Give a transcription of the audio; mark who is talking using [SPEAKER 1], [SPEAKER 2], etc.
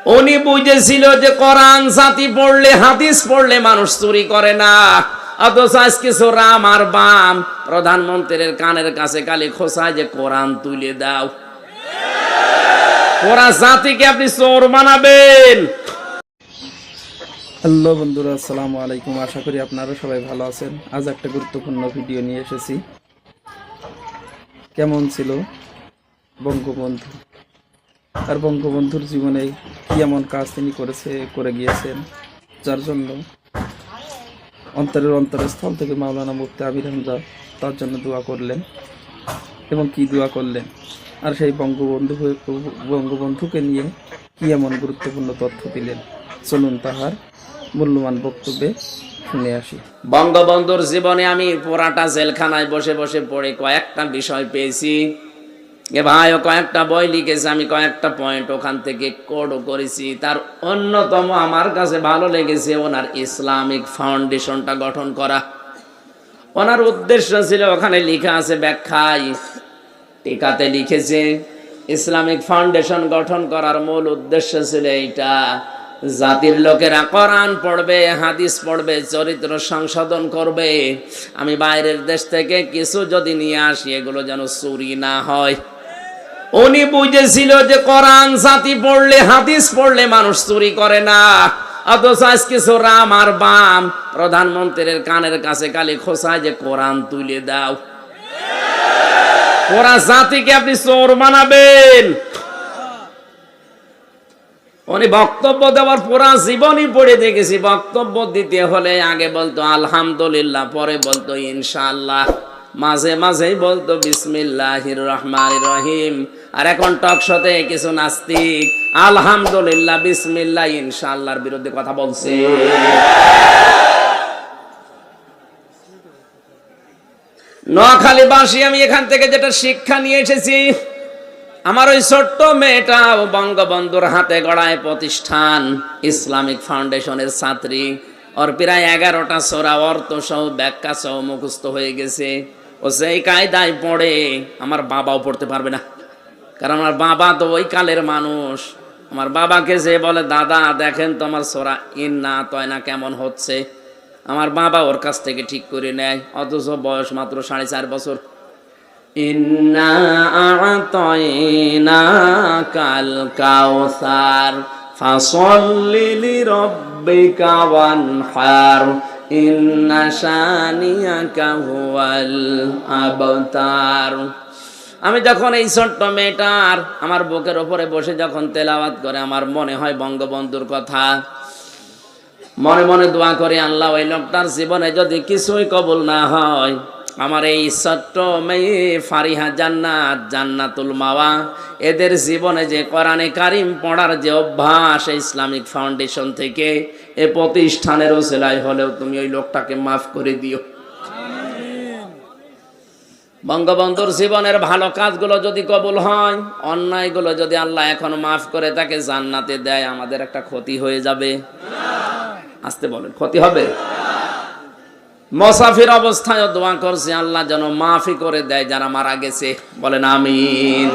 [SPEAKER 1] উনি বুঝেছিল যে কোরআন জাতি পড়লে, হাদিস পড়লে মানুষ চুরি করে না। অথচ আজকে রাম আর বাম প্রধানমন্ত্রীর কানের কাছে খালি খোঁচায় যে কোরআন তুলে দাও। ওরা জাতিকে আপনি চোর বানাবেন।
[SPEAKER 2] হ্যালো বন্ধুরা, আসসালামু আলাইকুম। আশা করি আপনারা সবাই ভালো আছেন। আজ একটা গুরুত্বপূর্ণ ভিডিও নিয়ে এসেছি। কেমন ছিল বঙ্গবন্ধু, আর বঙ্গবন্ধুর জীবনে কি এমন কাজ তিনি করে গিয়েছেন, যার জন্য অন্তরস্থল থেকে মাওলানা মুফতি আমির হামজা তার জন্য দোয়া করলেন এবং কি দোয়া করলেন, আর সেই বঙ্গবন্ধুকে নিয়ে কি এমন গুরুত্বপূর্ণ তথ্য দিলেন, চলুন তাহার মূল্যবান বক্তব্যে শুনে আসি।
[SPEAKER 1] বঙ্গবন্ধুর জীবনে আমি পুরাটা জেলখানায় বসে বসে পড়ে কয়েকটা বিষয় পেয়েছি। ভাইও কয়েকটা বই লিখেছে, আমি কয়েকটা পয়েন্ট ওখান থেকে কোডও করেছি। তার অন্যতম আমার কাছে ভালো লেগেছে ওনার ইসলামিক ফাউন্ডেশনটা গঠন করা। ওনার উদ্দেশ্য ছিল, ওখানে লেখা আছে ব্যাখ্যায়, টিকাতে লিখেছে, ইসলামিক ফাউন্ডেশন গঠন করার মূল উদ্দেশ্য ছিল এইটা, জাতির লোকেরা কোরআন পড়বে, হাদিস পড়বে, চরিত্র সংশোধন করবে। আমি বাইরের দেশ থেকে কিছু যদি নিয়ে আসি, এগুলো যেন চুরি না হয়। উনি বুঝেছিল যে কোরআন জাতি পড়লে, হাদিস পড়লে মানুষ চুরি করে না। অথচ আজকে রাম আর বাম প্রধানমন্ত্রীর কানের কাছে খালি খোঁচায় যে কোরআন তুলে দাও। ওরা জাতিকে আপনি চোর বানাবেন। উনি বক্তব্য দেওয়ার পুরা জীবনই পড়ে দেখেছি। বক্তব্য দিতে হলে আগে বলতো আলহামদুলিল্লাহ, পরে বলতো ইনশাআল্লাহ, মাঝে মাঝেই বলতো বিসমিল্লাহির রহমানির রহিম। আর এখন টক শোতে কিছু নাস্তিক আলহামদুলিল্লাহ, বিসমিল্লাহ, ইনশাআল্লাহর বিরুদ্ধে কথা বলছে। নোয়াখালীবাসী, আমি এখান থেকে যেটা শিক্ষা নিয়ে এসেছি, আমার ওই ছোট্ট মেয়েটা বঙ্গবন্ধুর হাতে গড়ায় প্রতিষ্ঠান ইসলামিক ফাউন্ডেশনের ছাত্রী। ওর প্রায় 11টা সূরা অর্থ সহ ব্যাখ্যা সহ মুখস্থ হয়ে গেছে। ও সেই কায়দায় পড়ে, আমার বাবাও পড়তে পারবে না, কারণ আমার বাবা তো ওই কালের মানুষ। আমার বাবাকে যে বলে, দাদা দেখেন তো আমার সূরা ইন্না তয়না কেমন হচ্ছে, আমার বাবা ওর কাছ থেকে ঠিক করে নেয়। অথচ বয়স মাত্র 4.5 বছর। ইন্না আ'তাইনাকাল কাউসার ফাসল্লি লিরাব্বিকা ওয়ানহার ইন্না শানিয়াকা হুয়াল আবতার। আমি যখন এই ছোট্ট মেয়েটার আমার বুকের ওপরে বসে যখন তেলাওয়াত করে, আমার মনে হয় বঙ্গবন্ধুর কথা। মনে মনে দোয়া করি, আল্লাহ ওই লোকটার জীবনে যদি কিছুই কবুল না হয়, আমার এই ছোট্ট মেয়ে ফারিহা জান্নাত, জান্নাতুল মাওয়া, এদের জীবনে যে কোরআনে কারিম পড়ার যে অভ্যাস, ইসলামিক ফাউন্ডেশন থেকে এ প্রতিষ্ঠানের ওসিলায় হলেও তুমি ওই লোকটাকে মাফ করে দিও। বঙ্গবন্ধুর জীবনের ভালো কাজগুলো যদি কবুল হয়, অন্যায়গুলো যদি আল্লাহ এখন মাফ করে তাকে জান্নাতে দেয়, আমাদের একটা ক্ষতি হয়ে যাবে। আসতে বলেন, ক্ষতি হবে? মুসাফির অবস্থায় দোয়া করছি, আল্লাহ যেন মাফি করে দেয় যারা মারা গেছে। বলেন আমিন।